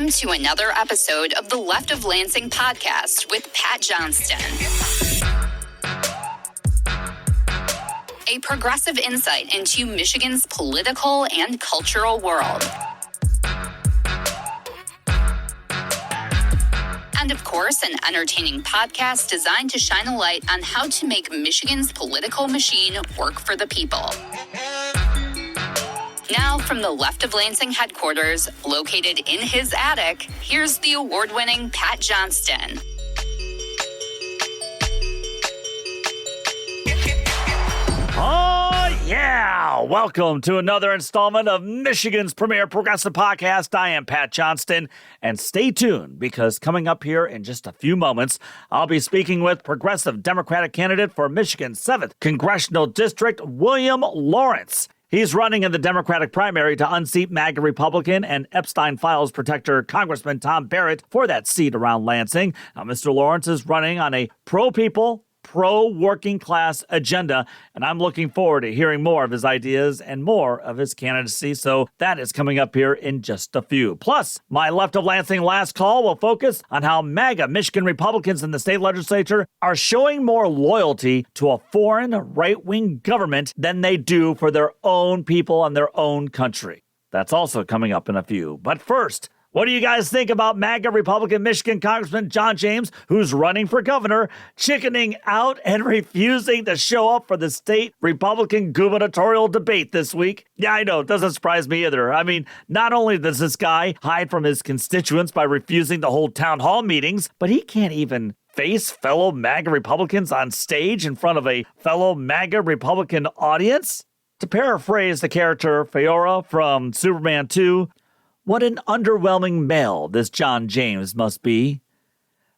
Welcome to another episode of the Left of Lansing podcast with Pat Johnston. A progressive insight into Michigan's political and cultural world. And of course, an entertaining podcast designed to shine a light on how to make Michigan's political machine work for the people. Now, from the Left of Lansing headquarters, located in his attic, here's the award-winning Pat Johnston. Oh, yeah! Welcome to another installment of Michigan's premier progressive podcast. I am Pat Johnston, and stay tuned because coming up here in just a few moments, I'll be speaking with progressive Democratic candidate for Michigan's 7th Congressional District, William Lawrence. He's running in the Democratic primary to unseat MAGA Republican and Epstein Files protector Congressman Tom Barrett for that seat around Lansing. Now, Mr. Lawrence is running on a pro-people, pro-working class agenda, and I'm looking forward to hearing more of his ideas and more of his candidacy, so that is coming up here in just a few. Plus, my Left of Lansing last call will focus on how MAGA Michigan Republicans in the state legislature are showing more loyalty to a foreign right-wing government than they do for their own people and their own country. That's also coming up in a few. But first, what do you guys think about MAGA Republican Michigan Congressman John James, who's running for governor, chickening out and refusing to show up for the state Republican gubernatorial debate this week? Yeah, I know, it doesn't surprise me either. I mean, not only does this guy hide from his constituents by refusing to hold town hall meetings, but he can't even face fellow MAGA Republicans on stage in front of a fellow MAGA Republican audience? To paraphrase the character Fiora from Superman 2, what an underwhelming male this John James must be.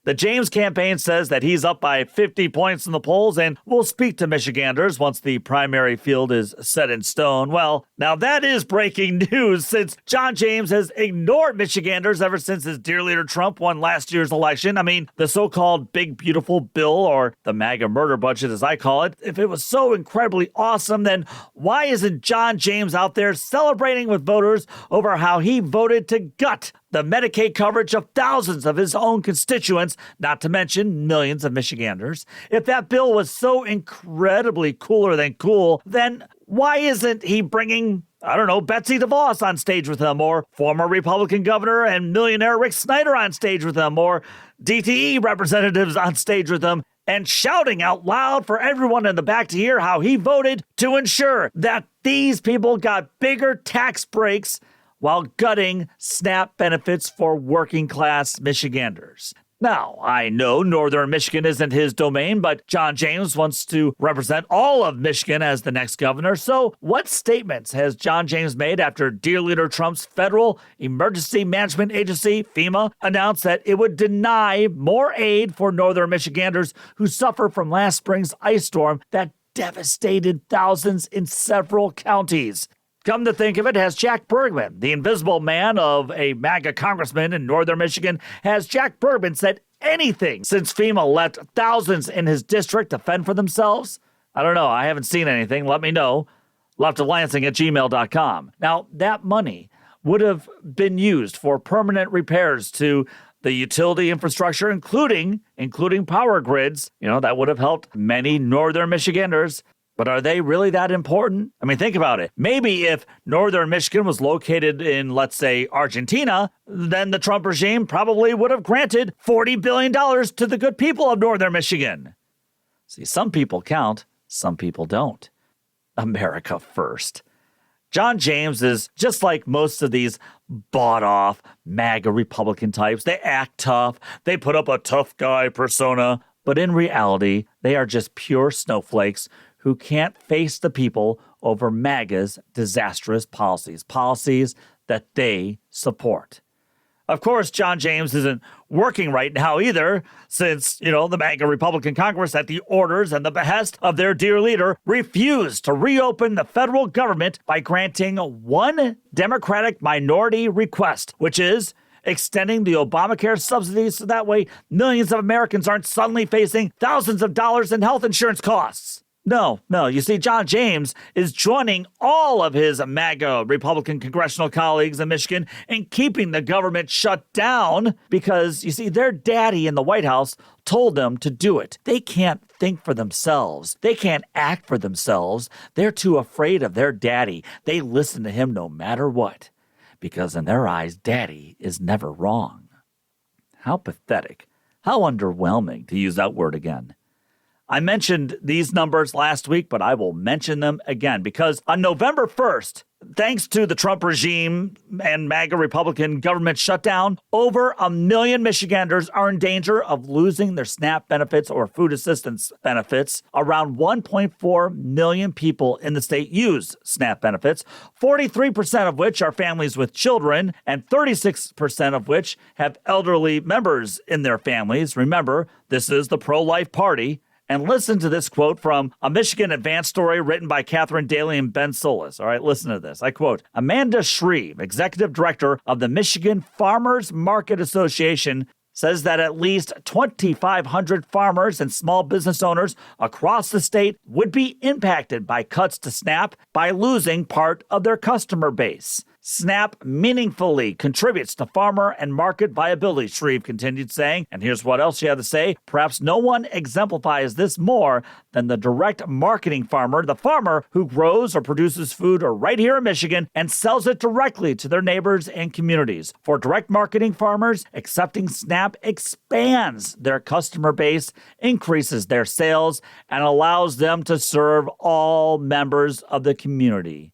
The James campaign says that he's up by 50 points in the polls and will speak to Michiganders once the primary field is set in stone. Well, now that is breaking news since John James has ignored Michiganders ever since his dear leader Trump won last year's election. I mean, the so-called Big Beautiful Bill, or the MAGA murder budget as I call it, if it was so incredibly awesome, then why isn't John James out there celebrating with voters over how he voted to gut the Medicaid coverage of thousands of his own constituents, not to mention millions of Michiganders? If that bill was so incredibly cooler than cool, then why isn't he bringing, I don't know, Betsy DeVos on stage with him, or former Republican governor and millionaire Rick Snyder on stage with him, or DTE representatives on stage with him, and shouting out loud for everyone in the back to hear how he voted to ensure that these people got bigger tax breaks while gutting SNAP benefits for working-class Michiganders. Now, I know Northern Michigan isn't his domain, but John James wants to represent all of Michigan as the next governor. So what statements has John James made after dear leader Trump's Federal Emergency Management Agency, FEMA, announced that it would deny more aid for Northern Michiganders who suffer from last spring's ice storm that devastated thousands in several counties? Come to think of it, has Jack Bergman, the invisible man of a MAGA congressman in northern Michigan, has Jack Bergman said anything since FEMA let thousands in his district to fend for themselves? I don't know. I haven't seen anything. Let me know. leftoflansing@gmail.com. Now, that money would have been used for permanent repairs to the utility infrastructure, including power grids. You know, that would have helped many northern Michiganders. But are they really that important? I mean, think about it. Maybe if northern Michigan was located in, let's say, Argentina, then the Trump regime probably would have granted $40 billion to the good people of northern Michigan. See, some people count, some people don't. America first. John James is just like most of these bought-off MAGA Republican types. They act tough. They put up a tough guy persona. But in reality, they are just pure snowflakes who can't face the people over MAGA's disastrous policies that they support. Of course, John James isn't working right now either, since, the MAGA Republican Congress, at the orders and the behest of their dear leader, refused to reopen the federal government by granting one Democratic minority request, which is extending the Obamacare subsidies so that way millions of Americans aren't suddenly facing thousands of dollars in health insurance costs. No. You see, John James is joining all of his MAGA Republican congressional colleagues in Michigan in keeping the government shut down because, you see, their daddy in the White House told them to do it. They can't think for themselves. They can't act for themselves. They're too afraid of their daddy. They listen to him no matter what, because in their eyes, daddy is never wrong. How pathetic. How underwhelming, to use that word again. I mentioned these numbers last week, but I will mention them again because on November 1st, thanks to the Trump regime and MAGA Republican government shutdown, over 1 million Michiganders are in danger of losing their SNAP benefits or food assistance benefits. Around 1.4 million people in the state use SNAP benefits, 43% of which are families with children, and 36% of which have elderly members in their families. Remember, this is the pro-life party. And listen to this quote from a Michigan Advance story written by Catherine Daly and Ben Solis. All right, listen to this. I quote, Amanda Shreve, executive director of the Michigan Farmers Market Association, says that at least 2,500 farmers and small business owners across the state would be impacted by cuts to SNAP by losing part of their customer base. SNAP meaningfully contributes to farmer and market viability, Shreve continued saying. And here's what else she had to say. Perhaps no one exemplifies this more than the direct marketing farmer, the farmer who grows or produces food right here in Michigan and sells it directly to their neighbors and communities. For direct marketing farmers, accepting SNAP expands their customer base, increases their sales, and allows them to serve all members of the community.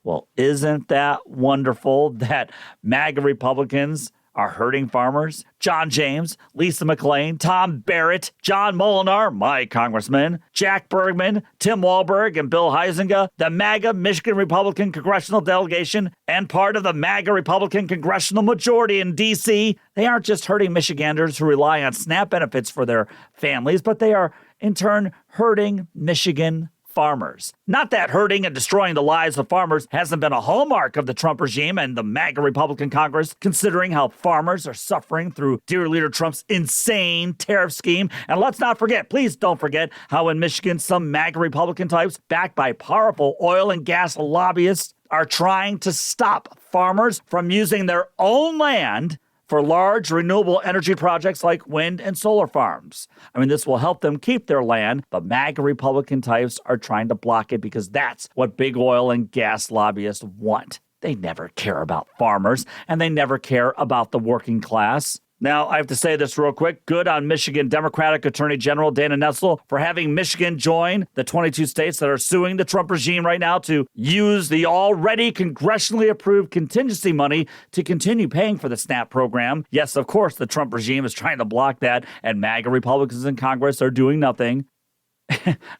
Well, isn't that wonderful that MAGA Republicans are hurting farmers? John James, Lisa McClain, Tom Barrett, John Molinar, my congressman, Jack Bergman, Tim Walberg, and Bill Huizenga, the MAGA Michigan Republican Congressional Delegation, and part of the MAGA Republican Congressional Majority in D.C., they aren't just hurting Michiganders who rely on SNAP benefits for their families, but they are, in turn, hurting Michigan farmers. Not that hurting and destroying the lives of farmers hasn't been a hallmark of the Trump regime and the MAGA Republican Congress, considering how farmers are suffering through dear leader Trump's insane tariff scheme. And let's not forget, please don't forget, how in Michigan some MAGA Republican types, backed by powerful oil and gas lobbyists, are trying to stop farmers from using their own land for large renewable energy projects like wind and solar farms. I mean, this will help them keep their land, but MAGA Republican types are trying to block it because that's what big oil and gas lobbyists want. They never care about farmers, and they never care about the working class. Now, I have to say this real quick. Good on Michigan Democratic Attorney General Dana Nessel for having Michigan join the 22 states that are suing the Trump regime right now to use the already congressionally approved contingency money to continue paying for the SNAP program. Yes, of course, the Trump regime is trying to block that, and MAGA Republicans in Congress are doing nothing.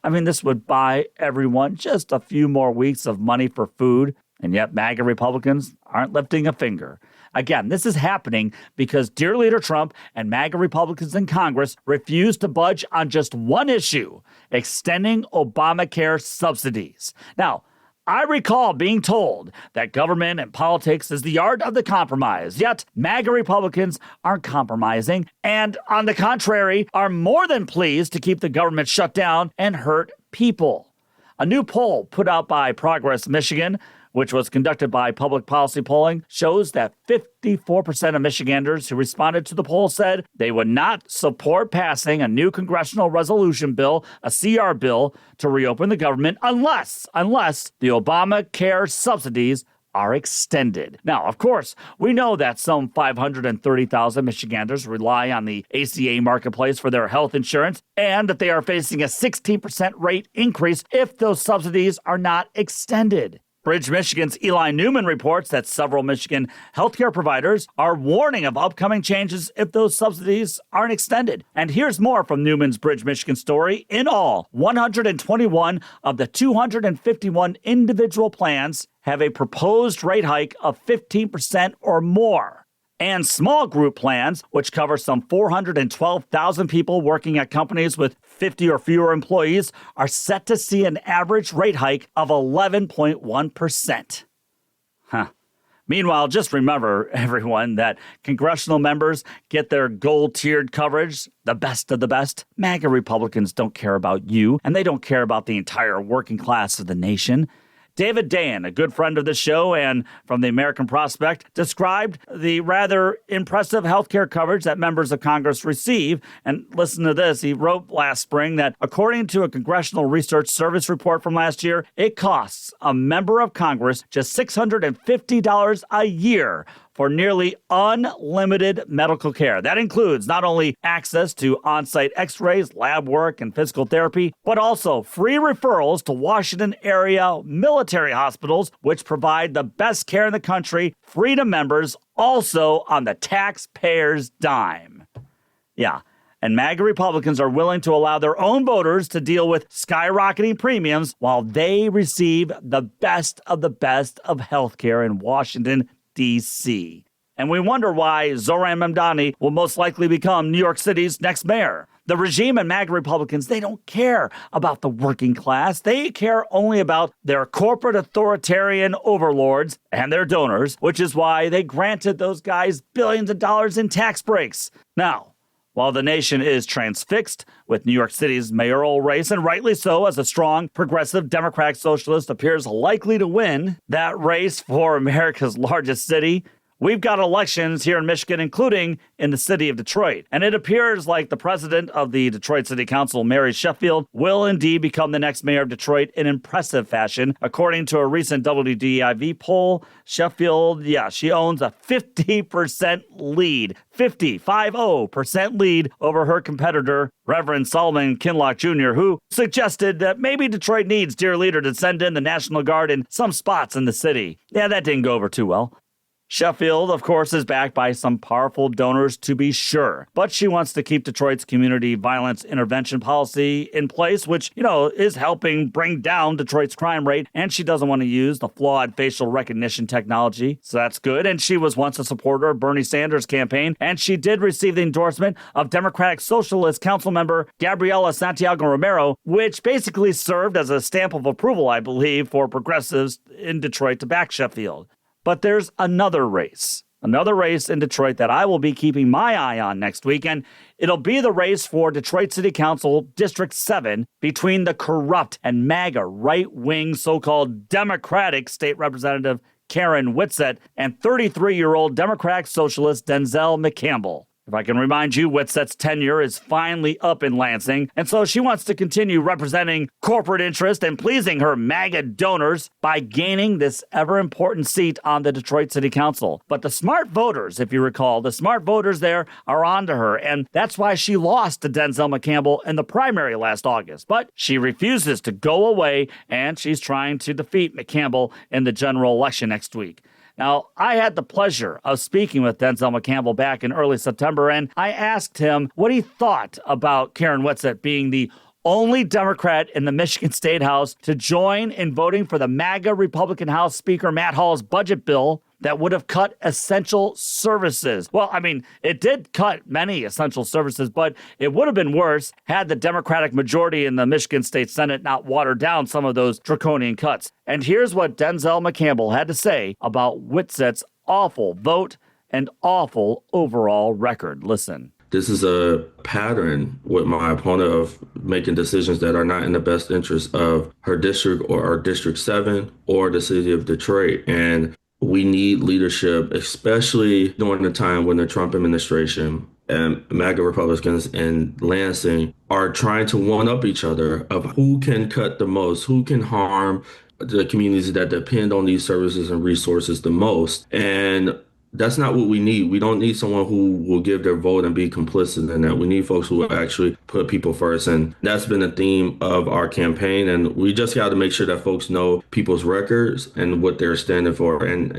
I mean, this would buy everyone just a few more weeks of money for food, and yet MAGA Republicans aren't lifting a finger. Again, this is happening because dear leader Trump and MAGA Republicans in Congress refuse to budge on just one issue, extending Obamacare subsidies. Now, I recall being told that government and politics is the art of the compromise, yet MAGA Republicans aren't compromising and, on the contrary, are more than pleased to keep the government shut down and hurt people. A new poll put out by Progress Michigan, which was conducted by Public Policy Polling, shows that 54% of Michiganders who responded to the poll said they would not support passing a new congressional resolution bill, a CR bill, to reopen the government unless the Obamacare subsidies are extended. Now, of course, we know that some 530,000 Michiganders rely on the ACA marketplace for their health insurance and that they are facing a 16% rate increase if those subsidies are not extended. Bridge Michigan's Eli Newman reports that several Michigan healthcare providers are warning of upcoming changes if those subsidies aren't extended. And here's more from Newman's Bridge Michigan story. In all, 121 of the 251 individual plans have a proposed rate hike of 15% or more. And small group plans, which cover some 412,000 people working at companies with 50 or fewer employees, are set to see an average rate hike of 11.1%. Meanwhile, just remember, everyone, that congressional members get their gold-tiered coverage, the best of the best. MAGA Republicans don't care about you, and they don't care about the entire working class of the nation. David Dayen, a good friend of the show and from the American Prospect, described the rather impressive health care coverage that members of Congress receive. And listen to this. He wrote last spring that according to a Congressional Research Service report from last year, it costs a member of Congress just $650 a year for nearly unlimited medical care. That includes not only access to on-site x-rays, lab work, and physical therapy, but also free referrals to Washington area military hospitals, which provide the best care in the country, free to members, also on the taxpayer's dime. Yeah. And MAGA Republicans are willing to allow their own voters to deal with skyrocketing premiums while they receive the best of health care in Washington, D.C. And we wonder why Zohran Mamdani will most likely become New York City's next mayor. The regime and MAGA Republicans, they don't care about the working class. They care only about their corporate authoritarian overlords and their donors, which is why they granted those guys billions of dollars in tax breaks. Now, while the nation is transfixed with New York City's mayoral race, and rightly so, as a strong, progressive Democratic Socialist appears likely to win that race for America's largest city, we've got elections here in Michigan, including in the city of Detroit. And it appears like the president of the Detroit City Council, Mary Sheffield, will indeed become the next mayor of Detroit in impressive fashion. According to a recent WDIV poll, Sheffield, she owns a 50% lead. 50% lead over her competitor, Reverend Solomon Kinloch Jr., who suggested that maybe Detroit needs dear leader to send in the National Guard in some spots in the city. Yeah, that didn't go over too well. Sheffield, of course, is backed by some powerful donors, to be sure. But she wants to keep Detroit's community violence intervention policy in place, which, is helping bring down Detroit's crime rate. And she doesn't want to use the flawed facial recognition technology. So that's good. And she was once a supporter of Bernie Sanders' campaign. And she did receive the endorsement of Democratic Socialist Council member Gabriela Santiago Romero, which basically served as a stamp of approval, I believe, for progressives in Detroit to back Sheffield. But there's another race in Detroit that I will be keeping my eye on next week, and it'll be the race for Detroit City Council District 7 between the corrupt and MAGA right-wing so-called Democratic State Representative Karen Whitsett and 33-year-old Democratic Socialist Denzel McCampbell. If I can remind you, Whitsett's tenure is finally up in Lansing, and so she wants to continue representing corporate interest and pleasing her MAGA donors by gaining this ever-important seat on the Detroit City Council. But the smart voters, if you recall, the smart voters there are onto her, and that's why she lost to Denzel McCampbell in the primary last August. But she refuses to go away, and she's trying to defeat McCampbell in the general election next week. Now, I had the pleasure of speaking with Denzel McCampbell back in early September, and I asked him what he thought about Karen Whitsett being the only Democrat in the Michigan State House to join in voting for the MAGA Republican House Speaker Matt Hall's budget bill that would have cut essential services. Well, it did cut many essential services, but it would have been worse had the Democratic majority in the Michigan State Senate not watered down some of those draconian cuts. And here's what Denzel McCampbell had to say about Whitsett's awful vote and awful overall record. Listen. This is a pattern with my opponent of making decisions that are not in the best interest of her district or our District 7 or the city of Detroit. And we need leadership, especially during the time when the Trump administration and MAGA Republicans in Lansing are trying to one-up each other of who can cut the most, who can harm the communities that depend on these services and resources the most. And that's not what we need. We don't need someone who will give their vote and be complicit in that. We need folks who will actually put people first. And that's been a theme of our campaign. And we just got to make sure that folks know people's records and what they're standing for. And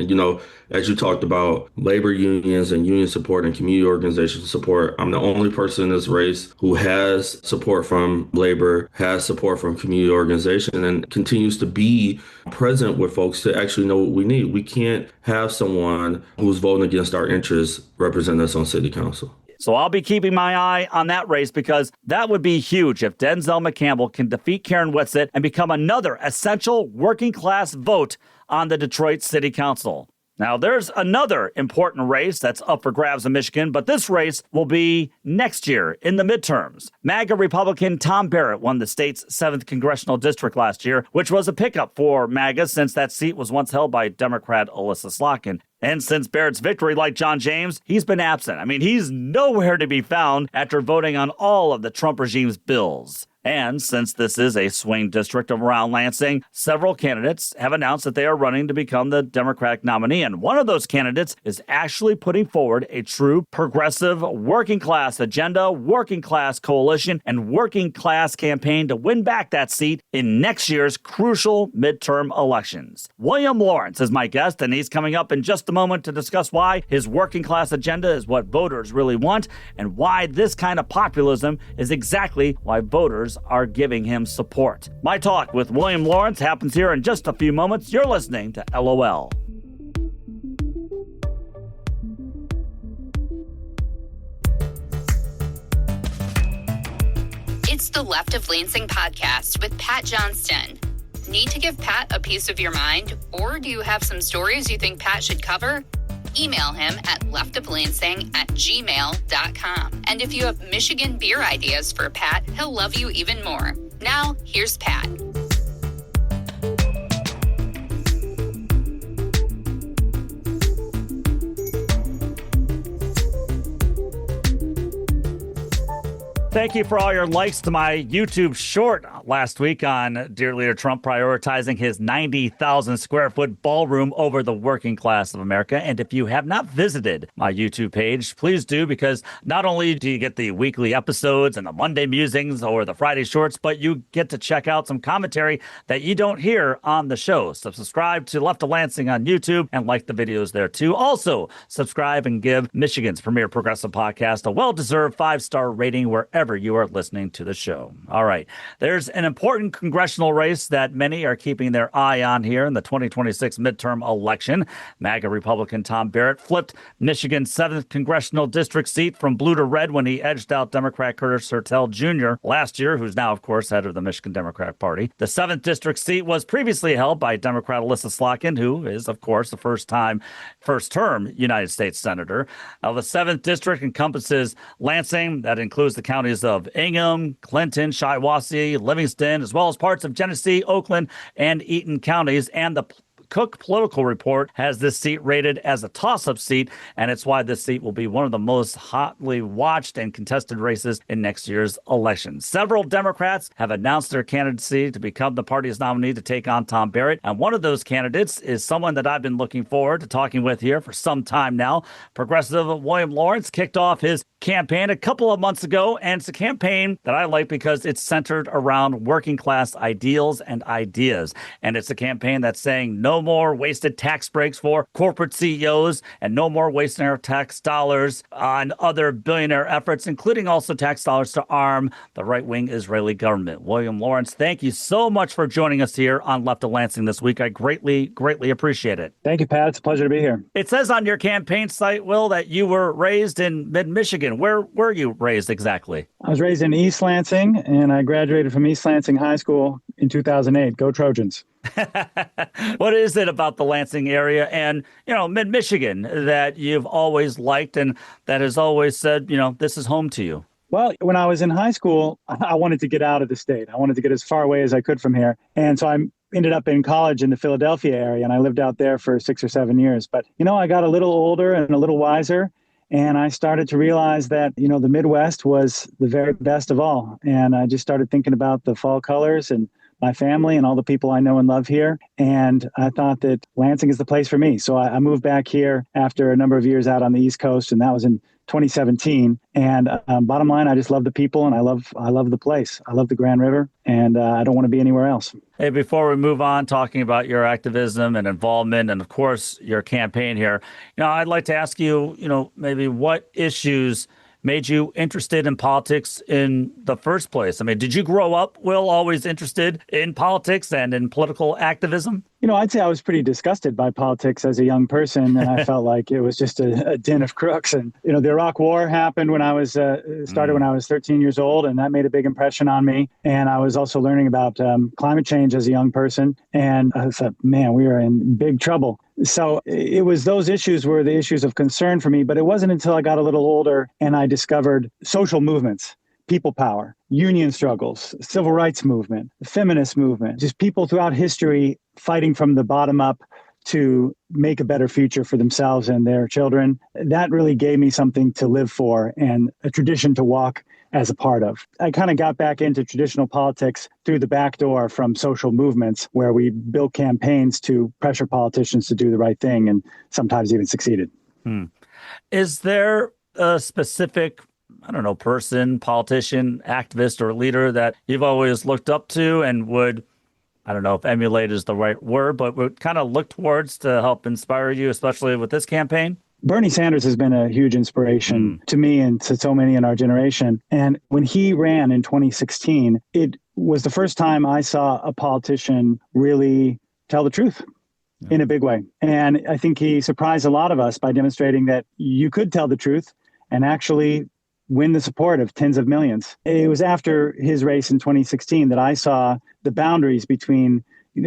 as you talked about labor unions and union support and community organization support, I'm the only person in this race who has support from labor, has support from community organization, and continues to be present with folks to actually know what we need. We can't have someone who's voting against our interests represent us on city council. So I'll be keeping my eye on that race because that would be huge if Denzel McCampbell can defeat Karen Whitsett and become another essential working class vote on the Detroit City Council. Now, there's another important race that's up for grabs in Michigan, but this race will be next year in the midterms. MAGA Republican Tom Barrett won the state's 7th congressional district last year, which was a pickup for MAGA since that seat was once held by Democrat Alyssa Slotkin. And since Barrett's victory, like John James, he's been absent. I mean, he's nowhere to be found after voting on all of the Trump regime's bills. And since this is a swing district around Lansing, several candidates have announced that they are running to become the Democratic nominee. And one of those candidates is actually putting forward a true progressive working class agenda, working class coalition, and working class campaign to win back that seat in next year's crucial midterm elections. William Lawrence is my guest, and he's coming up in just a moment to discuss why his working class agenda is what voters really want and why this kind of populism is exactly why voters are giving him support. My talk with William Lawrence happens here in just a few moments. You're listening to LOL. It's the Left of Lansing podcast with Pat Johnston. Need to give Pat a piece of your mind? Or do you have some stories you think Pat should cover? Email him at leftoflansing@gmail.com. And if you have Michigan beer ideas for Pat, he'll love you even more. Now, here's Pat. Thank you for all your likes to my YouTube short last week on Dear Leader Trump prioritizing his 90,000 square foot ballroom over the working class of America. And if you have not visited my YouTube page, please do, because not only do you get the weekly episodes and the Monday musings or the Friday shorts, but you get to check out some commentary that you don't hear on the show. So subscribe to Left of Lansing on YouTube and like the videos there too. Also, subscribe and give Michigan's premier progressive podcast a well-deserved 5-star rating wherever you are listening to the show. All right. There's an important congressional race that many are keeping their eye on here in the 2026 midterm election. MAGA Republican Tom Barrett flipped Michigan's 7th congressional district seat from blue to red when he edged out Democrat Curtis Sertel Jr. last year, who's now, of course, head of the Michigan Democratic Party. The 7th district seat was previously held by Democrat Alyssa Slotkin, who is, of course, the first-term United States Senator. Now, the 7th district encompasses Lansing. That includes the counties of Ingham, Clinton, Shiawassee, Livingston, as well as parts of Genesee, Oakland, and Eaton counties. And the Cook Political Report has this seat rated as a toss-up seat, and it's why this seat will be one of the most hotly watched and contested races in next year's election. Several Democrats have announced their candidacy to become the party's nominee to take on Tom Barrett, and one of those candidates is someone that I've been looking forward to talking with here for some time now. Progressive William Lawrence kicked off his campaign a couple of months ago, and it's a campaign that I like because it's centered around working class ideals and ideas, and it's a campaign that's saying no more wasted tax breaks for corporate CEOs and no more wasting our tax dollars on other billionaire efforts, including also tax dollars to arm the right-wing Israeli government. William Lawrence, thank you so much for joining us here on Left of Lansing this week. I greatly appreciate it. Thank you, Pat. It's a pleasure to be here. It says on your campaign site, Will, that you were raised in mid-Michigan. Where were you raised exactly? I was raised in East Lansing, and I graduated from East Lansing High School in 2008. Go Trojans. What is it about the Lansing area and, mid-Michigan that you've always liked and that has always said, this is home to you? Well, when I was in high school, I wanted to get out of the state. I wanted to get as far away as I could from here. And so I ended up in college in the Philadelphia area, and I lived out there for 6 or 7 years. But, I got a little older and a little wiser, and I started to realize that, the Midwest was the very best of all. And I just started thinking about the fall colors and my family and all the people I know and love here. And I thought that Lansing is the place for me. So I moved back here after a number of years out on the East Coast, and that was in 2017. And bottom line, I just love the people and I love the place. I love the Grand River, and I don't want to be anywhere else. Hey, before we move on talking about your activism and involvement and, of course, your campaign here, I'd like to ask you, maybe what issues made you interested in politics in the first place? I mean, did you grow up, Will, always interested in politics and in political activism? I'd say I was pretty disgusted by politics as a young person, and I felt like it was just a den of crooks. And, the Iraq War happened when I was started when I was 13 years old, and that made a big impression on me. And I was also learning about climate change as a young person. And I thought, man, we are in big trouble. So it was those issues were the issues of concern for me, but it wasn't until I got a little older and I discovered social movements, people power, union struggles, civil rights movement, the feminist movement, just people throughout history fighting from the bottom up to make a better future for themselves and their children. That really gave me something to live for and a tradition to walk as a part of. I kind of got back into traditional politics through the back door from social movements where we built campaigns to pressure politicians to do the right thing and sometimes even succeeded. Is there a specific, I don't know, person, politician, activist, or leader that you've always looked up to and would, I don't know if emulate is the right word, but would kind of look towards to help inspire you, especially with this campaign? Bernie Sanders has been a huge inspiration to me and to so many in our generation. And when he ran in 2016, it was the first time I saw a politician really tell the truth in a big way. And I think he surprised a lot of us by demonstrating that you could tell the truth and actually win the support of tens of millions. It was after his race in 2016 that I saw the boundaries between,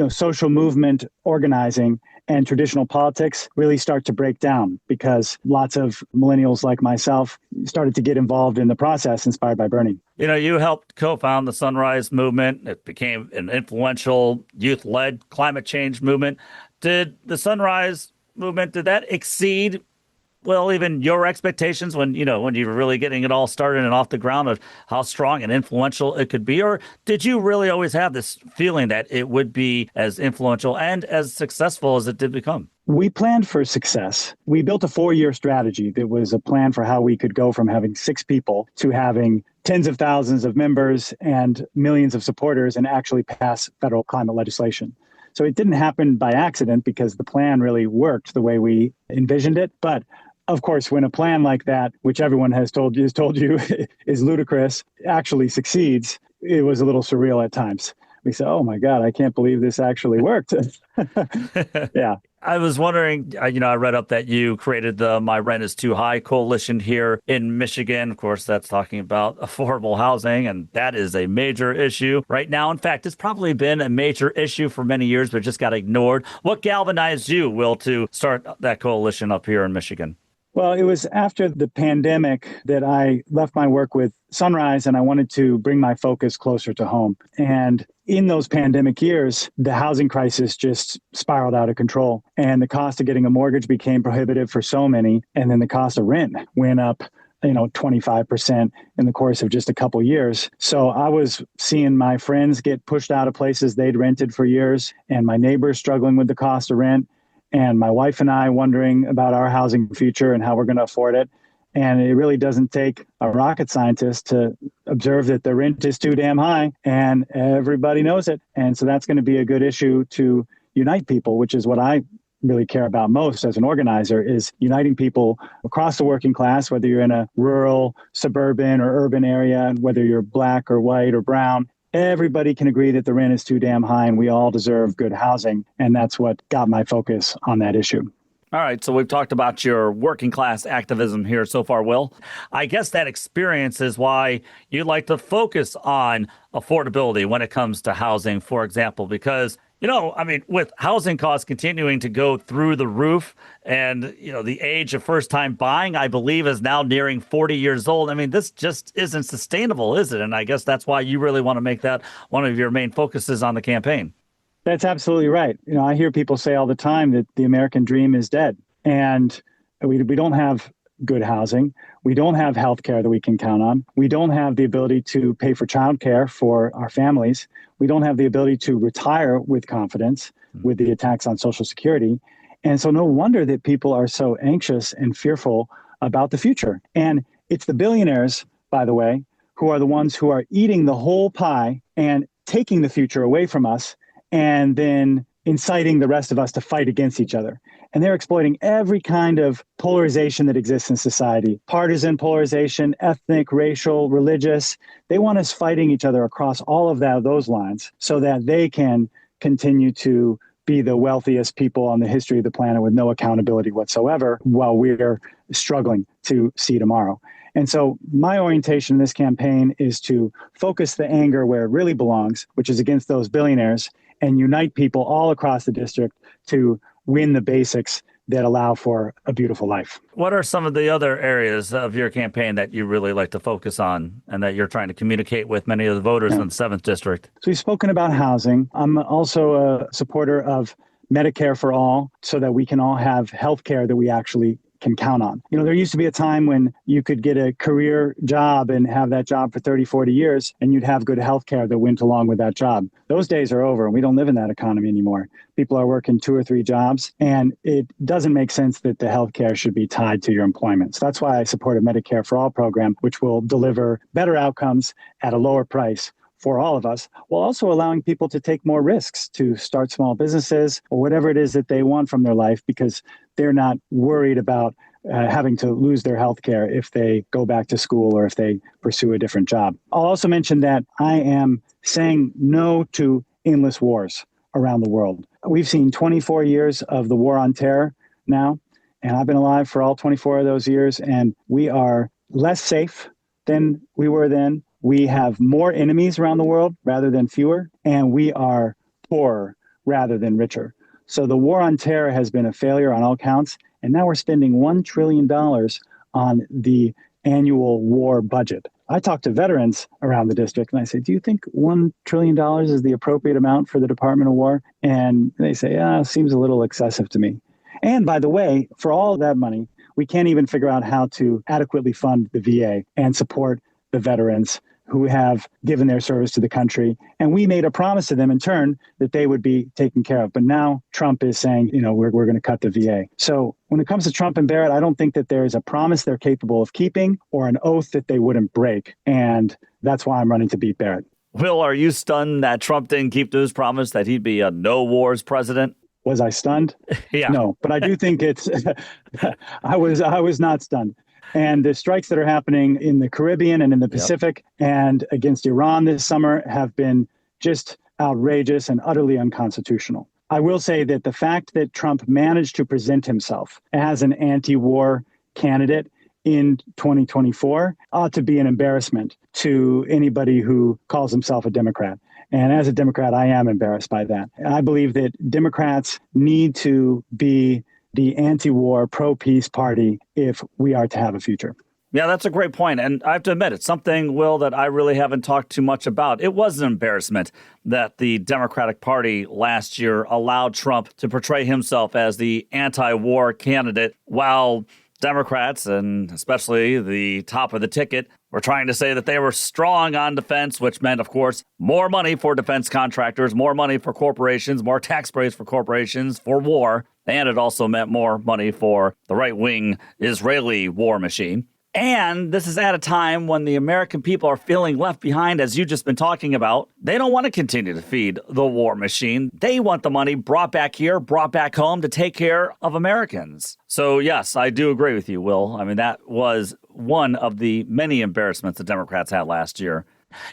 social movement organizing and traditional politics really start to break down because lots of millennials like myself started to get involved in the process inspired by Bernie. You helped co-found the Sunrise Movement. It became an influential youth-led climate change movement. Did the Sunrise Movement, did that exceed even your expectations when you were really getting it all started and off the ground of how strong and influential it could be? Or did you really always have this feeling that it would be as influential and as successful as it did become? We planned for success. We built a 4-year strategy that was a plan for how we could go from having 6 people to having tens of thousands of members and millions of supporters and actually pass federal climate legislation. So it didn't happen by accident because the plan really worked the way we envisioned it. But of course, when a plan like that, which everyone has told you is ludicrous, actually succeeds, it was a little surreal at times. We said, oh my God, I can't believe this actually worked. Yeah. I was wondering, I read up that you created the My Rent is Too High coalition here in Michigan. Of course, that's talking about affordable housing, and that is a major issue right now. In fact, it's probably been a major issue for many years, but just got ignored. What galvanized you, Will, to start that coalition up here in Michigan? Well, it was after the pandemic that I left my work with Sunrise and I wanted to bring my focus closer to home. And in those pandemic years, the housing crisis just spiraled out of control and the cost of getting a mortgage became prohibitive for so many. And then the cost of rent went up 25% in the course of just a couple years. So I was seeing my friends get pushed out of places they'd rented for years and my neighbors struggling with the cost of rent. And my wife and I wondering about our housing future and how we're going to afford it. And it really doesn't take a rocket scientist to observe that the rent is too damn high and everybody knows it. And so that's going to be a good issue to unite people, which is what I really care about most as an organizer, is uniting people across the working class, whether you're in a rural, suburban or urban area, whether you're black or white or brown. Everybody can agree that the rent is too damn high and we all deserve good housing. And that's what got my focus on that issue. All right. So we've talked about your working class activism here so far, Will. I guess that experience is why you like to focus on affordability when it comes to housing, for example, because with housing costs continuing to go through the roof and, the age of first time buying, I believe, is now nearing 40 years old. This just isn't sustainable, is it? And I guess that's why you really want to make that one of your main focuses on the campaign. That's absolutely right. I hear people say all the time that the American dream is dead and we don't have good housing. We don't have health care that we can count on. We don't have the ability to pay for childcare for our families. We don't have the ability to retire with confidence with the attacks on Social Security. And so no wonder that people are so anxious and fearful about the future. And it's the billionaires, by the way, who are the ones who are eating the whole pie and taking the future away from us and then inciting the rest of us to fight against each other. And they're exploiting every kind of polarization that exists in society, partisan polarization, ethnic, racial, religious. They want us fighting each other across all of those lines so that they can continue to be the wealthiest people on the history of the planet with no accountability whatsoever while we're struggling to see tomorrow. And so my orientation in this campaign is to focus the anger where it really belongs, which is against those billionaires, and unite people all across the district to win the basics that allow for a beautiful life. What are some of the other areas of your campaign that you really like to focus on and that you're trying to communicate with many of the voters in the 7th District? So we've spoken about housing. I'm also a supporter of Medicare for all so that we can all have health care that we actually can count on. There used to be a time when you could get a career job and have that job for 30, 40 years, and you'd have good health care that went along with that job. Those days are over, and we don't live in that economy anymore. People are working 2 or 3 jobs, and it doesn't make sense that the health care should be tied to your employment. So that's why I support a Medicare for All program, which will deliver better outcomes at a lower price for all of us, while also allowing people to take more risks to start small businesses or whatever it is that they want from their life, because they're not worried about having to lose their health care if they go back to school or if they pursue a different job. I'll also mention that I am saying no to endless wars around the world. We've seen 24 years of the war on terror now, and I've been alive for all 24 of those years, and we are less safe than we were then. We have more enemies around the world rather than fewer, and we are poorer rather than richer. So the war on terror has been a failure on all counts, and now we're spending $1 trillion on the annual war budget. I talk to veterans around the district, and I say, do you think $1 trillion is the appropriate amount for the Department of War? And they say, seems a little excessive to me. And by the way, for all that money, we can't even figure out how to adequately fund the VA and support the veterans who have given their service to the country. And we made a promise to them in turn that they would be taken care of. But now Trump is saying, we're going to cut the VA. So when it comes to Trump and Barrett, I don't think that there is a promise they're capable of keeping or an oath that they wouldn't break. And that's why I'm running to beat Barrett. Will, are you stunned that Trump didn't keep to his promise that he'd be a no wars president? Was I stunned? Yeah. No, but I do think I was not stunned. And the strikes that are happening in the Caribbean and in the Pacific and against Iran this summer have been just outrageous and utterly unconstitutional. I will say that the fact that Trump managed to present himself as an anti-war candidate in 2024 ought to be an embarrassment to anybody who calls himself a Democrat. And as a Democrat, I am embarrassed by that. I believe that Democrats need to be the anti-war, pro-peace party if we are to have a future. Yeah, that's a great point. And I have to admit, it's something, Will, that I really haven't talked too much about. It was an embarrassment that the Democratic Party last year allowed Trump to portray himself as the anti-war candidate, while Democrats, and especially the top of the ticket, were trying to say that they were strong on defense, which meant, of course, more money for defense contractors, more money for corporations, more tax breaks for corporations for war. And it also meant more money for the right-wing Israeli war machine. And this is at a time when the American people are feeling left behind, as you've just been talking about. They don't want to continue to feed the war machine. They want the money brought back here, brought back home to take care of Americans. So, yes, I do agree with you, Will. I mean, that was one of the many embarrassments the Democrats had last year.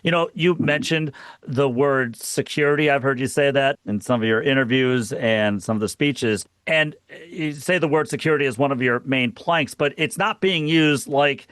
You know, you mentioned the word security. I've heard you say that in some of your interviews and some of the speeches. And you say the word security is one of your main planks, but it's not being used like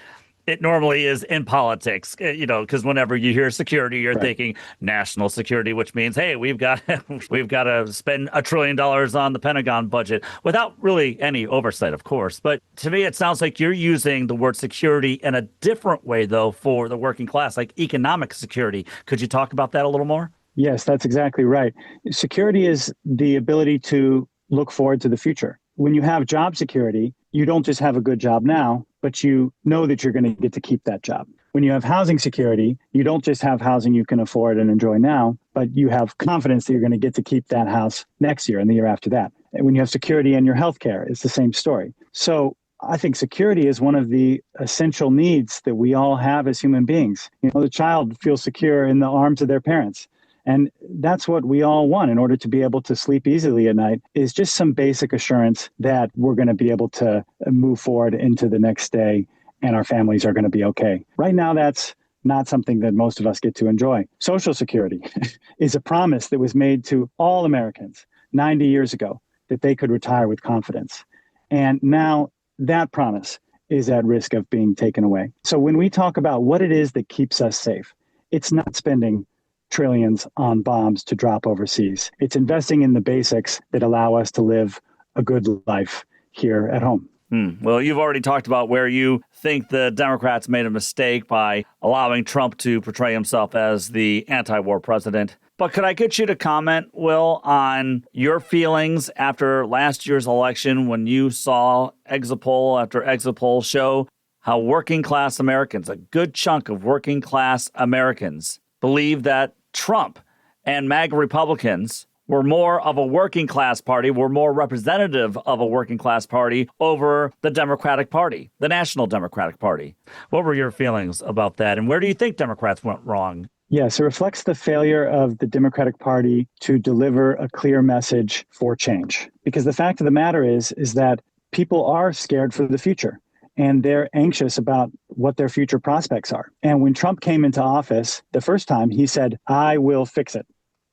it normally is in politics, because whenever you hear security, you're thinking national security, which means, hey, we've got to spend $1 trillion on the Pentagon budget without really any oversight, of course. But to me, it sounds like you're using the word security in a different way, though, for the working class, like economic security. Could you talk about that a little more? Yes, that's exactly right. Security is the ability to look forward to the future. When you have job security, you don't just have a good job now, but you know that you're going to get to keep that job. When you have housing security, you don't just have housing you can afford and enjoy now, but you have confidence that you're going to get to keep that house next year and the year after that. And when you have security in your healthcare, it's the same story. So I think security is one of the essential needs that we all have as human beings. The child feels secure in the arms of their parents. And that's what we all want in order to be able to sleep easily at night, is just some basic assurance that we're going to be able to move forward into the next day and our families are going to be okay. Right now, that's not something that most of us get to enjoy. Social Security is a promise that was made to all Americans 90 years ago that they could retire with confidence. And now that promise is at risk of being taken away. So when we talk about what it is that keeps us safe, it's not spending trillions on bombs to drop overseas. It's investing in the basics that allow us to live a good life here at home. Well, you've already talked about where you think the Democrats made a mistake by allowing Trump to portray himself as the anti-war president. But could I get you to comment, Will, on your feelings after last year's election when you saw exit poll after exit poll show how working class Americans, a good chunk of working class Americans, believe that Trump and MAGA Republicans were more of a working class party, were more representative of a working class party over the Democratic Party, the National Democratic Party. What were your feelings about that? And where do you think Democrats went wrong? Yes, it reflects the failure of the Democratic Party to deliver a clear message for change. Because the fact of the matter is that people are scared for the future and they're anxious about what their future prospects are. And when Trump came into office the first time, he said, "I will fix it."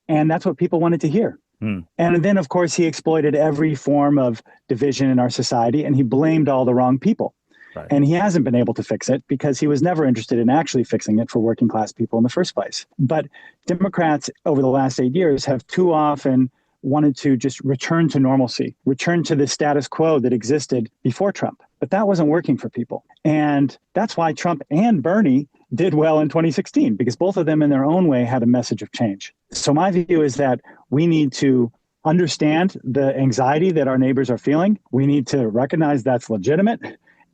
And that's what people wanted to hear. And then, of course, he exploited every form of division in our society, and he blamed all the wrong people. Right. And he hasn't been able to fix it because he was never interested in actually fixing it for working class people in the first place. But Democrats over the last 8 years have too often wanted to just return to normalcy, return to the status quo that existed before Trump. But that wasn't working for people. And that's why Trump and Bernie did well in 2016, because both of them in their own way had a message of change. So my view is that we need to understand the anxiety that our neighbors are feeling. We need to recognize that's legitimate.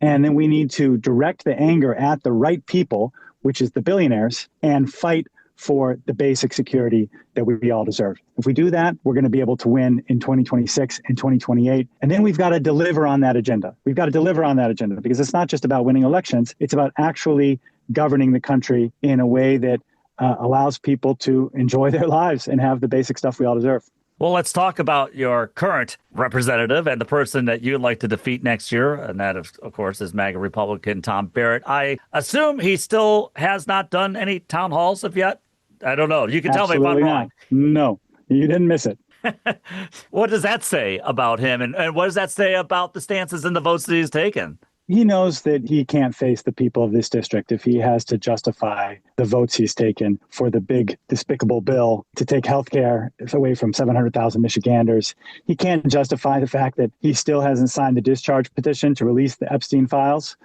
And then we need to direct the anger at the right people, which is the billionaires, and fight for the basic security that we all deserve. If we do that, we're going to be able to win in 2026 and 2028. And then we've got to deliver on that agenda. We've got to deliver on that agenda because it's not just about winning elections. It's about actually governing the country in a way that allows people to enjoy their lives and have the basic stuff we all deserve. Well, let's talk about your current representative and the person that you'd like to defeat next year. And that, of course, is MAGA Republican Tom Barrett. I assume he still has not done any town halls of yet. I don't know. You can tell me if I'm wrong. No, you didn't miss it. What does that say about him? And what does that say about the stances and the votes that he's taken? He knows that he can't face the people of this district if he has to justify the votes he's taken for the big, despicable bill to take health care away from 700,000 Michiganders. He can't justify the fact that he still hasn't signed the discharge petition to release the Epstein files,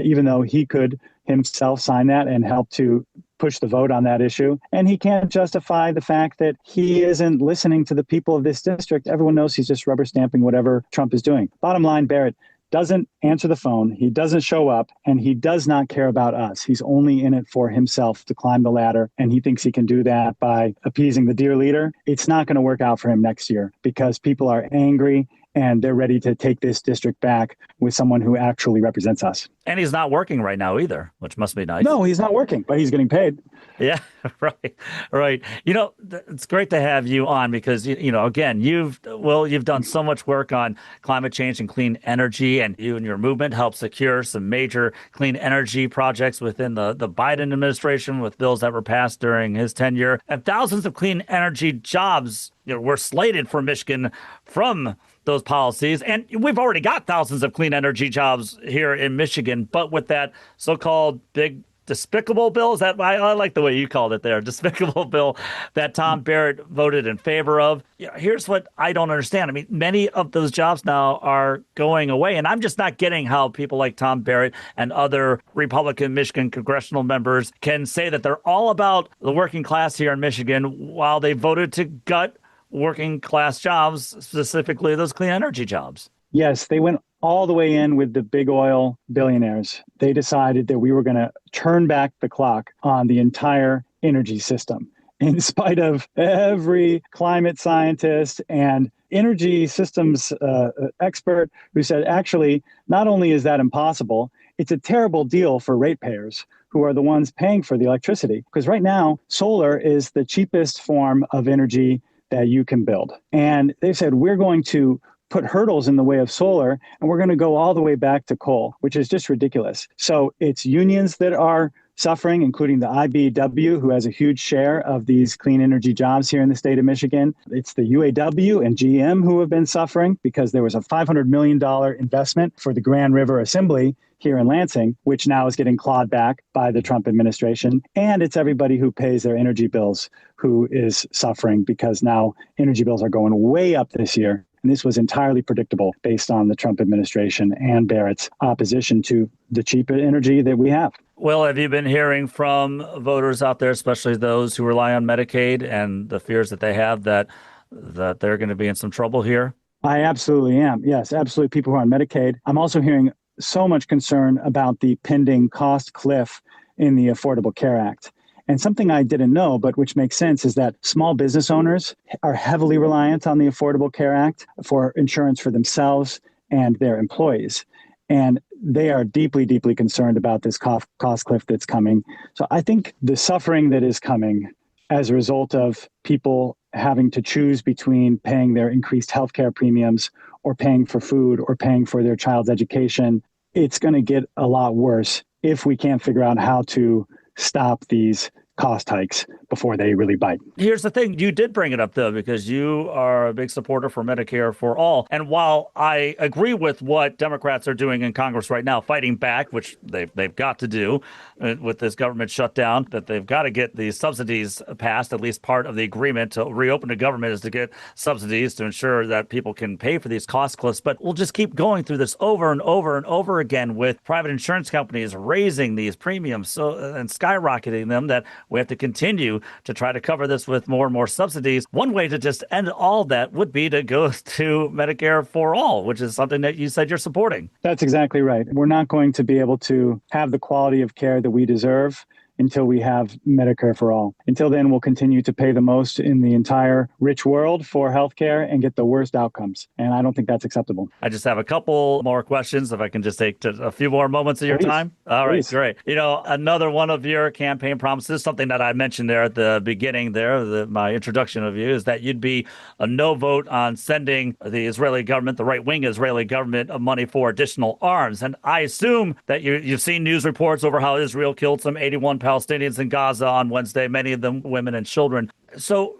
even though he could himself sign that and help to push the vote on that issue. And he can't justify the fact that he isn't listening to the people of this district. Everyone knows he's just rubber stamping whatever Trump is doing. Bottom line, Barrett doesn't answer the phone, he doesn't show up, and he does not care about us. He's only in it for himself to climb the ladder, and he thinks he can do that by appeasing the dear leader. It's not going to work out for him next year because people are angry and they're ready to take this district back with someone who actually represents us. And he's not working right now either, which must be nice. No, he's not working, but he's getting paid. Yeah, right. You know, it's great to have you on because, you know, again, you've done so much work on climate change and clean energy, and you and your movement helped secure some major clean energy projects within the Biden administration with bills that were passed during his tenure. And thousands of clean energy jobs, you know, were slated for Michigan from those policies. And we've already got thousands of clean energy jobs here in Michigan, but with that so-called big despicable bill, is that I like the way you called it there, despicable bill that Tom Barrett voted in favor of. You know, here's what I don't understand. I mean, many of those jobs now are going away, and I'm just not getting how people like Tom Barrett and other Republican Michigan congressional members can say that they're all about the working class here in Michigan while they voted to gut working class jobs, specifically those clean energy jobs. Yes, they went all the way in with the big oil billionaires. They decided that we were going to turn back the clock on the entire energy system, in spite of every climate scientist and energy systems expert who said, actually, not only is that impossible, it's a terrible deal for ratepayers who are the ones paying for the electricity. Because right now, solar is the cheapest form of energy that you can build. And they said, we're going to put hurdles in the way of solar, and we're going to go all the way back to coal, which is just ridiculous. So it's unions that are suffering, including the IBEW, who has a huge share of these clean energy jobs here in the state of Michigan. It's the UAW and GM who have been suffering because there was a $500 million investment for the Grand River Assembly here in Lansing, which now is getting clawed back by the Trump administration. And it's everybody who pays their energy bills who is suffering because now energy bills are going way up this year. And this was entirely predictable based on the Trump administration and Barrett's opposition to the cheaper energy that we have. Well, have you been hearing from voters out there, especially those who rely on Medicaid, and the fears that they have that they're going to be in some trouble here? I absolutely am. Yes, absolutely. People who are on Medicaid. I'm also hearing so much concern about the pending cost cliff in the Affordable Care Act. And something I didn't know, but which makes sense, is that small business owners are heavily reliant on the Affordable Care Act for insurance for themselves and their employees. And they are deeply, deeply concerned about this cost cliff that's coming. So I think the suffering that is coming as a result of people having to choose between paying their increased healthcare premiums or paying for food or paying for their child's education, it's going to get a lot worse if we can't figure out how to stop these cost hikes before they really bite. Here's the thing. You did bring it up, though, because you are a big supporter for Medicare for all. And while I agree with what Democrats are doing in Congress right now, fighting back, which they've got to do with this government shutdown, that they've got to get these subsidies passed. At least part of the agreement to reopen the government is to get subsidies to ensure that people can pay for these cost cliffs. But we'll just keep going through this over and over and over again with private insurance companies raising these premiums and skyrocketing them, that we have to continue to try to cover this with more and more subsidies. One way to just end all that would be to go to Medicare for all, which is something that you said you're supporting. That's exactly right. We're not going to be able to have the quality of care that we deserve until we have Medicare for all. Until then, we'll continue to pay the most in the entire rich world for healthcare and get the worst outcomes. And I don't think that's acceptable. I just have a couple more questions, if I can just take a few more moments of your time. All right, great. You know, another one of your campaign promises, something that I mentioned there at the beginning there, my introduction of you, is that you'd be a no vote on sending the Israeli government, the right-wing Israeli government, money for additional arms. And I assume that you've seen news reports over how Israel killed some 81 Palestinians in Gaza on Wednesday, many of them women and children. So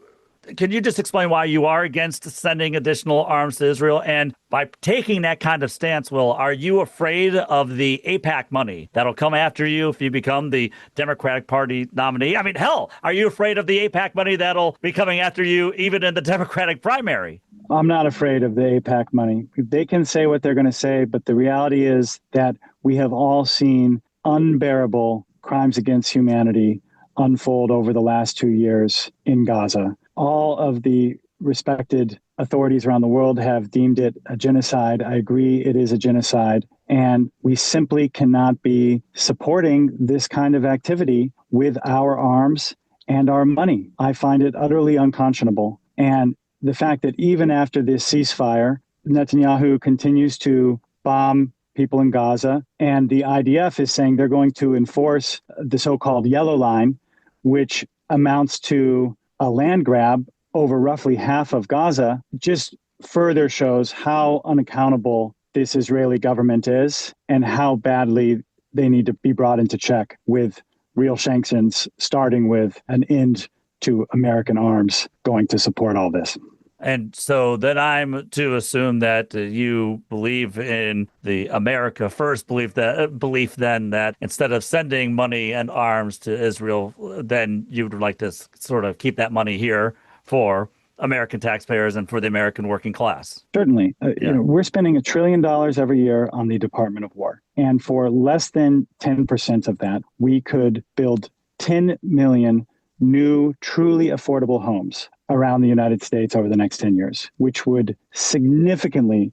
can you just explain why you are against sending additional arms to Israel? And by taking that kind of stance, Will, are you afraid of the AIPAC money that'll come after you if you become the Democratic Party nominee? I mean, hell, are you afraid of the AIPAC money that'll be coming after you even in the Democratic primary? I'm not afraid of the AIPAC money. They can say what they're going to say, but the reality is that we have all seen unbearable crimes against humanity unfold over the last 2 years in Gaza. All of the respected authorities around the world have deemed it a genocide. I agree it is a genocide. And we simply cannot be supporting this kind of activity with our arms and our money. I find it utterly unconscionable. And the fact that even after this ceasefire, Netanyahu continues to bomb people in Gaza, and the IDF is saying they're going to enforce the so-called yellow line, which amounts to a land grab over roughly half of Gaza, just further shows how unaccountable this Israeli government is and how badly they need to be brought into check with real sanctions, starting with an end to American arms going to support all this. And so then I'm to assume that you believe in the America First belief then that instead of sending money and arms to Israel, then you would like to sort of keep that money here for American taxpayers and for the American working class. Certainly. We're spending $1 trillion every year on the Department of War. And for less than 10% of that, we could build 10 million new, truly affordable homes around the United States over the next 10 years, which would significantly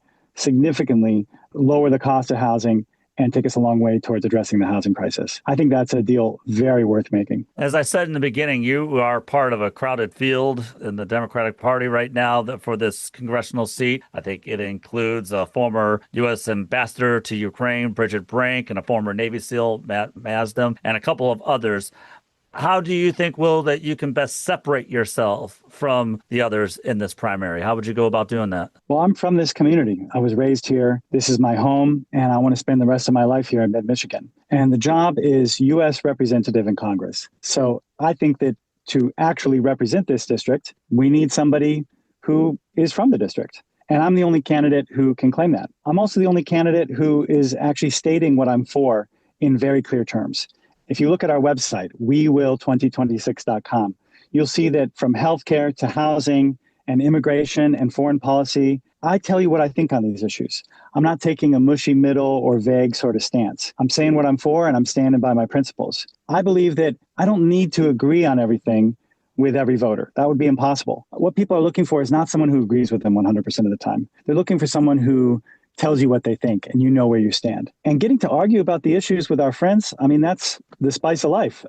lower the cost of housing and take us a long way towards addressing the housing crisis. I think that's a deal very worth making. As I said in the beginning, you are part of a crowded field in the Democratic Party right now for this congressional seat. I think it includes a former U.S. ambassador to Ukraine, Bridget Brink, and a former Navy SEAL, Matt Masdam, and a couple of others. How do you think, Will, that you can best separate yourself from the others in this primary? How would you go about doing that? Well, I'm from this community. I was raised here. This is my home, and I want to spend the rest of my life here in Mid-Michigan. And the job is U.S. representative in Congress. So I think that to actually represent this district, we need somebody who is from the district. And I'm the only candidate who can claim that. I'm also the only candidate who is actually stating what I'm for in very clear terms. If you look at our website, wewill2026.com, you'll see that from healthcare to housing and immigration and foreign policy, I tell you what I think on these issues. I'm not taking a mushy middle or vague sort of stance. I'm saying what I'm for, and I'm standing by my principles. I believe that I don't need to agree on everything with every voter. That would be impossible. What people are looking for is not someone who agrees with them 100% of the time. They're looking for someone who tells you what they think and you know where you stand. And getting to argue about the issues with our friends, I mean, that's the spice of life,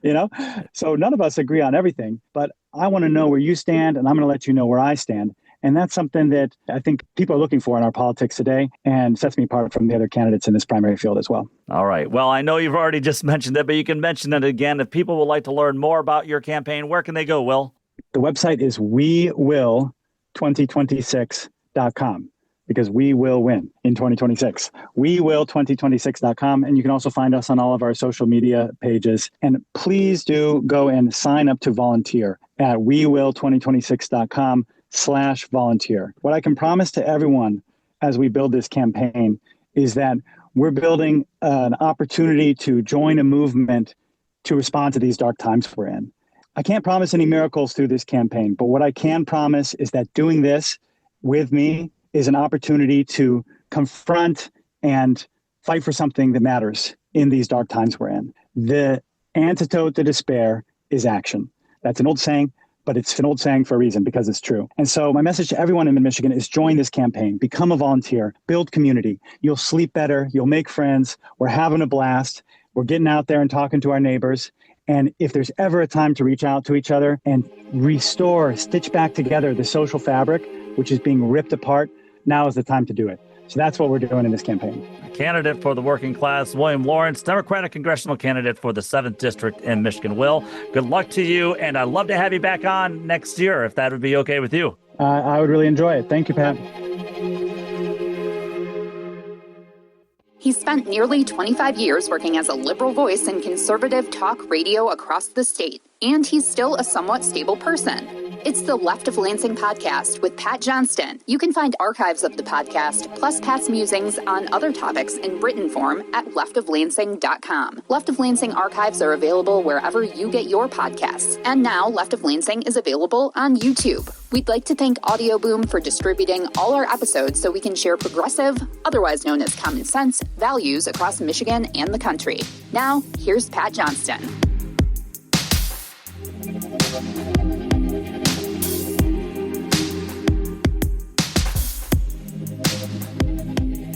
you know? So none of us agree on everything, but I want to know where you stand, and I'm going to let you know where I stand. And that's something that I think people are looking for in our politics today, and sets me apart from the other candidates in this primary field as well. All right. Well, I know you've already just mentioned it, but you can mention it again. If people would like to learn more about your campaign, where can they go, Will? The website is wewill2026.com, because we will win in 2026. Wewill2026.com. And you can also find us on all of our social media pages. And please do go and sign up to volunteer at wewill2026.com/volunteer. What I can promise to everyone as we build this campaign is that we're building an opportunity to join a movement to respond to these dark times we're in. I can't promise any miracles through this campaign, but what I can promise is that doing this with me is an opportunity to confront and fight for something that matters in these dark times we're in. The antidote to despair is action. That's an old saying, but it's an old saying for a reason, because it's true. And so my message to everyone in Michigan is join this campaign, become a volunteer, build community. You'll sleep better. You'll make friends. We're having a blast. We're getting out there and talking to our neighbors. And if there's ever a time to reach out to each other and restore, stitch back together the social fabric, which is being ripped apart, now is the time to do it. So that's what we're doing in this campaign. Candidate for the working class, William Lawrence, Democratic Congressional candidate for the 7th District in Michigan. Will, good luck to you, and I'd love to have you back on next year, if that would be okay with you. I would really enjoy it. Thank you, Pat. He spent nearly 25 years working as a liberal voice in conservative talk radio across the state, and he's still a somewhat stable person. It's the Left of Lansing podcast with Pat Johnston. You can find archives of the podcast, plus Pat's musings on other topics in written form at leftoflansing.com. Left of Lansing archives are available wherever you get your podcasts. And now Left of Lansing is available on YouTube. We'd like to thank Audio Boom for distributing all our episodes so we can share progressive, otherwise known as common sense, values across Michigan and the country. Now, here's Pat Johnston.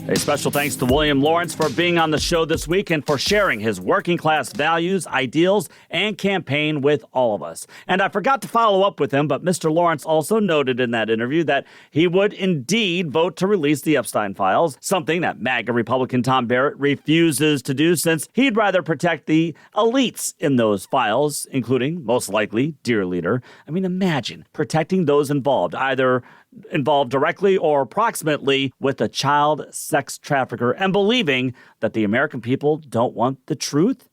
A special thanks to William Lawrence for being on the show this week and for sharing his working class values, ideals, and campaign with all of us. And I forgot to follow up with him, but Mr. Lawrence also noted in that interview that he would indeed vote to release the Epstein files, something that MAGA Republican Tom Barrett refuses to do since he'd rather protect the elites in those files, including, most likely, Dear Leader. I mean, imagine protecting those involved directly or approximately with a child sex trafficker and believing that the American people don't want the truth?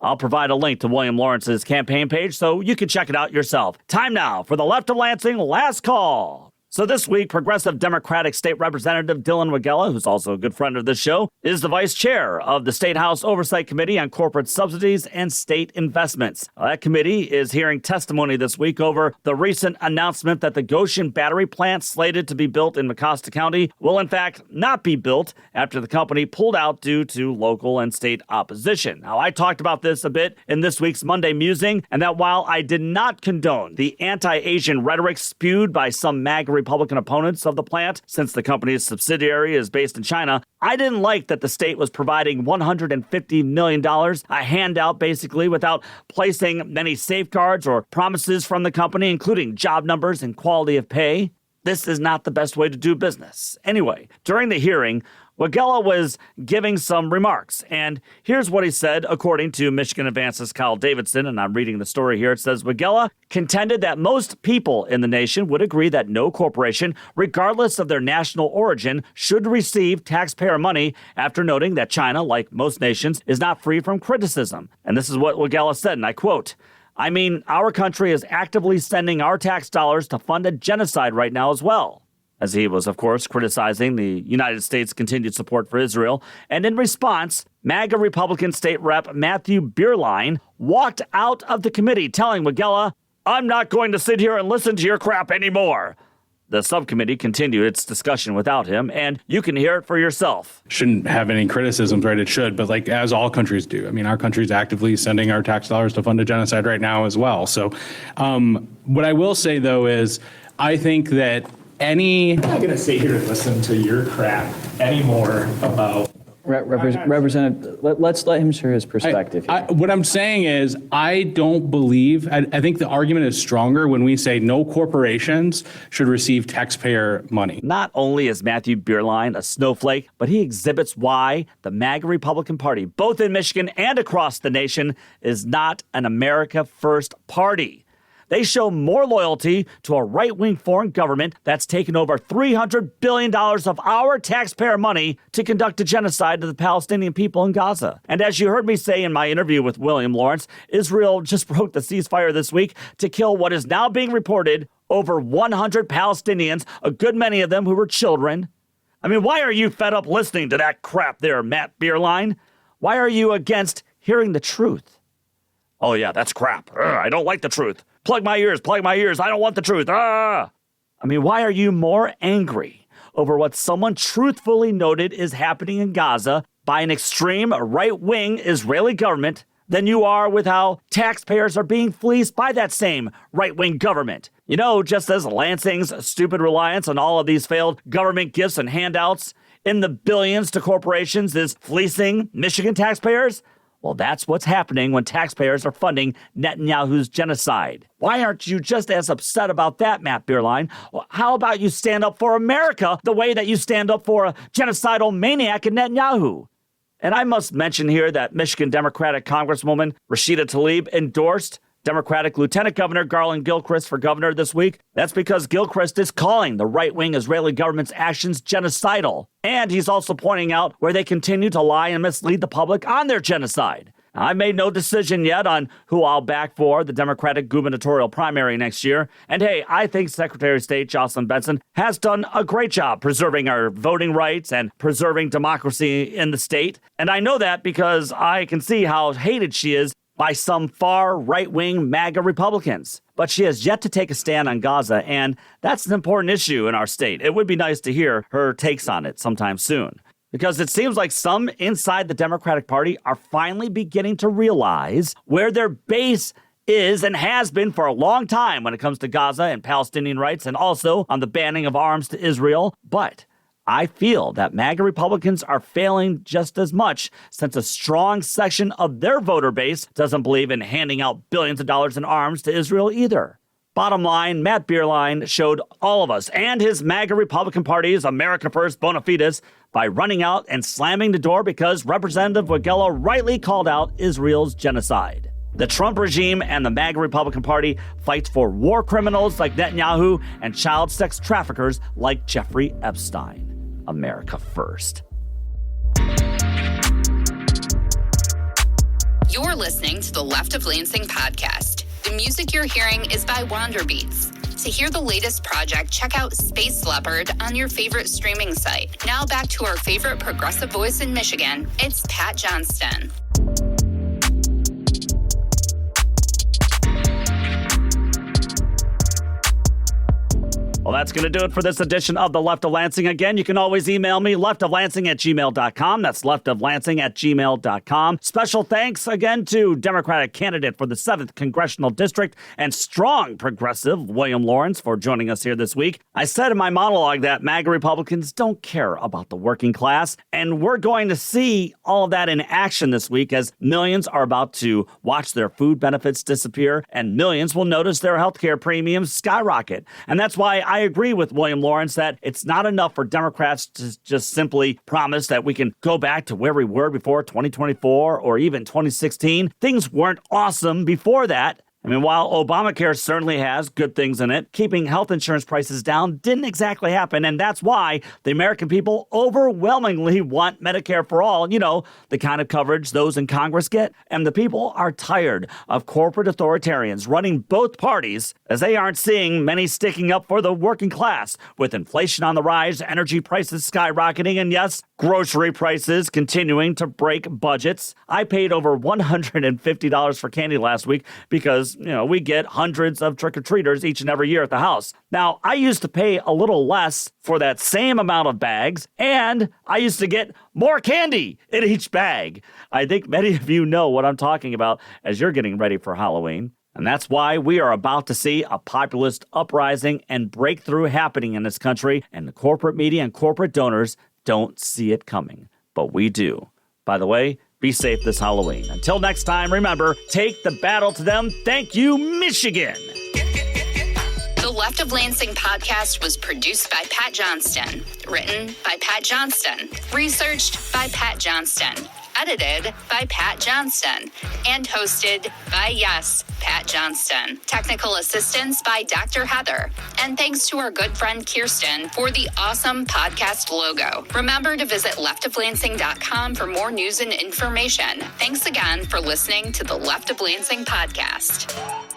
I'll provide a link to William Lawrence's campaign page so you can check it out yourself. Time now for the Left of Lansing Last Call. So this week, Progressive Democratic State Representative Dylan Wagella, who's also a good friend of this show, is the vice chair of the State House Oversight Committee on Corporate Subsidies and State Investments. That committee is hearing testimony this week over the recent announcement that the Goshen battery plant slated to be built in Mecosta County will in fact not be built after the company pulled out due to local and state opposition. Now, I talked about this a bit in this week's Monday Musing, and that while I did not condone the anti-Asian rhetoric spewed by some MAGA Republican opponents of the plant, since the company's subsidiary is based in China, I didn't like that the state was providing $150 million, a handout basically, without placing many safeguards or promises from the company, including job numbers and quality of pay. This is not the best way to do business. Anyway, during the hearing, Wagella was giving some remarks, and here's what he said, according to Michigan Advance's Kyle Davidson, and I'm reading the story here. It says, Wagella contended that most people in the nation would agree that no corporation, regardless of their national origin, should receive taxpayer money, after noting that China, like most nations, is not free from criticism. And this is what Wagella said, and I quote, I mean, our country is actively sending our tax dollars to fund a genocide right now as well. As he was, of course, criticizing the United States' continued support for Israel. And in response, MAGA Republican State Rep Matthew Bierlein walked out of the committee, telling Wagella, I'm not going to sit here and listen to your crap anymore. The subcommittee continued its discussion without him, and you can hear it for yourself. Shouldn't have any criticisms, right? It should, but like as all countries do. I mean, our country's actively sending our tax dollars to fund a genocide right now as well. So what I will say, though, is I think that I'm not going to sit here and listen to your crap anymore about... Representative, let's let him share his perspective. What I'm saying is, I don't believe, I think the argument is stronger when we say no corporations should receive taxpayer money. Not only is Matthew Bierlein a snowflake, but he exhibits why the MAGA Republican Party, both in Michigan and across the nation, is not an America First party. They show more loyalty to a right-wing foreign government that's taken over $300 billion of our taxpayer money to conduct a genocide to the Palestinian people in Gaza. And as you heard me say in my interview with William Lawrence, Israel just broke the ceasefire this week to kill what is now being reported over 100 Palestinians, a good many of them who were children. I mean, why are you fed up listening to that crap there, Matt Bierlein? Why are you against hearing the truth? Oh, yeah, that's crap. I don't like the truth. Plug my ears. I don't want the truth. I mean, why are you more angry over what someone truthfully noted is happening in Gaza by an extreme right-wing Israeli government than you are with how taxpayers are being fleeced by that same right-wing government? You know, just as Lansing's stupid reliance on all of these failed government gifts and handouts in the billions to corporations is fleecing Michigan taxpayers, well, that's what's happening when taxpayers are funding Netanyahu's genocide. Why aren't you just as upset about that, Matt Bierlein? Well, how about you stand up for America the way that you stand up for a genocidal maniac in Netanyahu? And I must mention here that Michigan Democratic Congresswoman Rashida Tlaib endorsed Democratic Lieutenant Governor Garland Gilchrist for governor this week. That's because Gilchrist is calling the right-wing Israeli government's actions genocidal. And he's also pointing out where they continue to lie and mislead the public on their genocide. Now, I've made no decision yet on who I'll back for the Democratic gubernatorial primary next year. And hey, I think Secretary of State Jocelyn Benson has done a great job preserving our voting rights and preserving democracy in the state. And I know that because I can see how hated she is by some far right-wing MAGA Republicans. But she has yet to take a stand on Gaza, and that's an important issue in our state. It would be nice to hear her takes on it sometime soon, because it seems like some inside the Democratic Party are finally beginning to realize where their base is and has been for a long time when it comes to Gaza and Palestinian rights, and also on the banning of arms to Israel. But I feel that MAGA Republicans are failing just as much, since a strong section of their voter base doesn't believe in handing out billions of dollars in arms to Israel either. Bottom line, Matt Bierlein showed all of us and his MAGA Republican Party's America First bona fides by running out and slamming the door because Representative Wagella rightly called out Israel's genocide. The Trump regime and the MAGA Republican Party fights for war criminals like Netanyahu and child sex traffickers like Jeffrey Epstein. America first. You're listening to the Left of Lansing podcast. The music you're hearing is by Wanderbeats. To hear the latest project, check out Space Leopard on your favorite streaming site. Now back to our favorite progressive voice in Michigan. It's Pat Johnston. Well, that's going to do it for this edition of the Left of Lansing. Again, you can always email me, leftoflansing@gmail.com. That's leftoflansing@gmail.com. Special thanks again to Democratic candidate for the 7th Congressional District and strong progressive William Lawrence for joining us here this week. I said in my monologue that MAGA Republicans don't care about the working class, and we're going to see all of that in action this week as millions are about to watch their food benefits disappear and millions will notice their healthcare premiums skyrocket. And that's why I agree with William Lawrence that it's not enough for Democrats to just simply promise that we can go back to where we were before 2024 or even 2016. Things weren't awesome before that. I mean, while Obamacare certainly has good things in it, keeping health insurance prices down didn't exactly happen. And that's why the American people overwhelmingly want Medicare for all, you know, the kind of coverage those in Congress get. And the people are tired of corporate authoritarians running both parties, as they aren't seeing many sticking up for the working class, with inflation on the rise, energy prices skyrocketing, and yes, grocery prices continuing to break budgets. I paid over $150 for candy last week because we get hundreds of trick-or-treaters each and every year at the house. Now, I used to pay a little less for that same amount of bags, and I used to get more candy in each bag. I think many of you know what I'm talking about as you're getting ready for Halloween. And that's why we are about to see a populist uprising and breakthrough happening in this country, and the corporate media and corporate donors don't see it coming. But we do. By the way, be safe this Halloween. Until next time, remember, take the battle to them. Thank you, Michigan. The Left of Lansing podcast was produced by Pat Johnston, written by Pat Johnston, researched by Pat Johnston, edited by Pat Johnston, and hosted by, yes, Pat Johnston. Technical assistance by Dr. Heather. And thanks to our good friend Kirsten for the awesome podcast logo. Remember to visit leftoflansing.com for more news and information. Thanks again for listening to the Left of Lansing podcast.